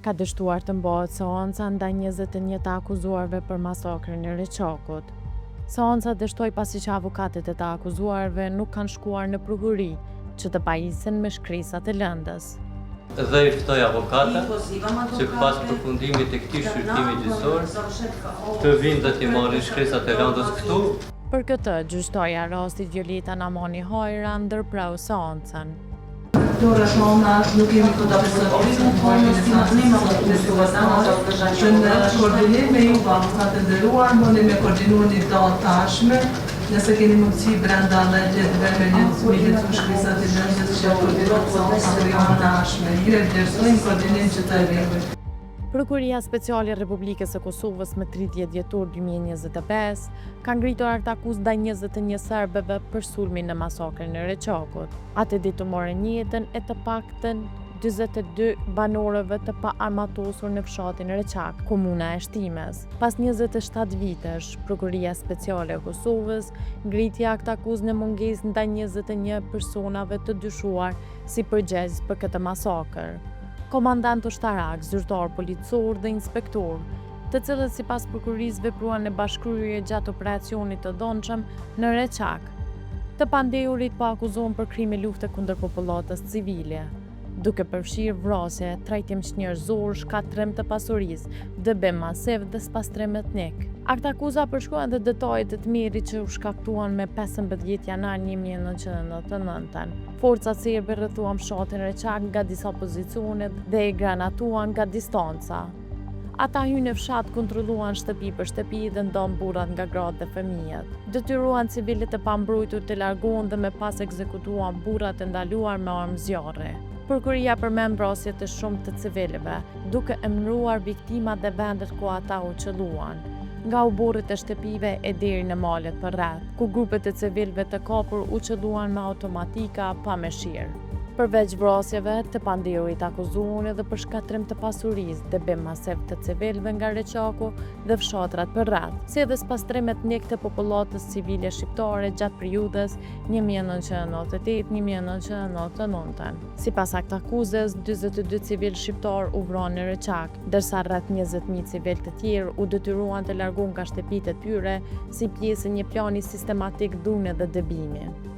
ka dështuar të mbohet seonca ndaj 21 të akuzuarve për masakrën e Reçokut. Seonca dështoi pasi që avokatet e të akuzuarve nuk kanë shkuar në prokuri që të pajisen me shkresat e lëndës. Dhe i ftoj avokatët që pas përfundimit të këtij shqyrtimi gjyqësor të vinë dhe t'i marrin shkresat e lëndës këtu. Për këtë, gjyqtoja rastit Violeta Namani Hajra ndërpreu seoncën. Dora tona nuk kemi këto që në koordinim me ju avokatë nderuar, mundi me koordinuar një datë tashme, nëse keni mundësi brenda letëve me një shkresat e lëndës që koordinohet seonca më tashme. Jere vlerësojmë koordinim që të vijë. Prokuria Speciale e Republikës së Kosovës më 30 dhjetor 2025 ka ngritur aktakuzë ndaj 21 serbëve për sulmin në masakrën e Reçokut. Atë ditë morën jetën e të paktën 42 banorëve të paarmatosur në fshatin Reçak, komuna e Shtimes. Pas 27 vitesh, Prokuria Speciale e Kosovës ngriti aktakuzë në mungesë ndaj 21 personave të dyshuar si përgjegjës për këtë masakër. Komandant ushtarak, zyrtar policor dhe inspektor, të cilët sipas prokurisë vepruan në bashkëkryer gjatë operacionit të dhunshëm në Reçak. Të pandehurit po akuzohen për krime lufte kundër popullatës civile, duke përfshirë vrasje, trajtim njerëzor, shkatrim të pasurisë, dëbim masiv dhe spastrim etnik. Aktakuza përshkruan dhe detajet e të mirit që u shkaktuan me 15 janar 1999. Forcat serbe rrethuan fshatin Reçak nga disa pozicione dhe e granatuan nga distanca. Ata hynë në fshat, kontrolluan shtëpi për shtëpi dhe ndan burrat nga gratë dhe fëmijët. Detyruan civilët e pambrojtur të largohen dhe me pas ekzekutuan burrat e ndaluar me armë zjarri. Prokuria përmend vrasje të shumë të civilëve, duke emëruar viktimat dhe vendet ku ata u qelluan, nga uborët e shtëpive e deri në malet përreth, ku grupet e civilëve të kapur u qelluan me automatika pa mëshirë. Përveç vrasjeve, të pandehurit akuzohen edhe për shkatrim të pasurisë, dëbim masiv të civilëve nga Reçaku dhe fshatrat përreth, si edhe spastrim etnik të popullatës civile shqiptare gjatë periudhës 1998-1999. Sipas aktakuzës, 42 civil shqiptar u vranë në Reçak, ndërsa rreth 20.000 civil të tjerë u detyruan të largohen nga shtëpitë e tyre si pjesë e një plani sistematik dhune dhe dëbimi.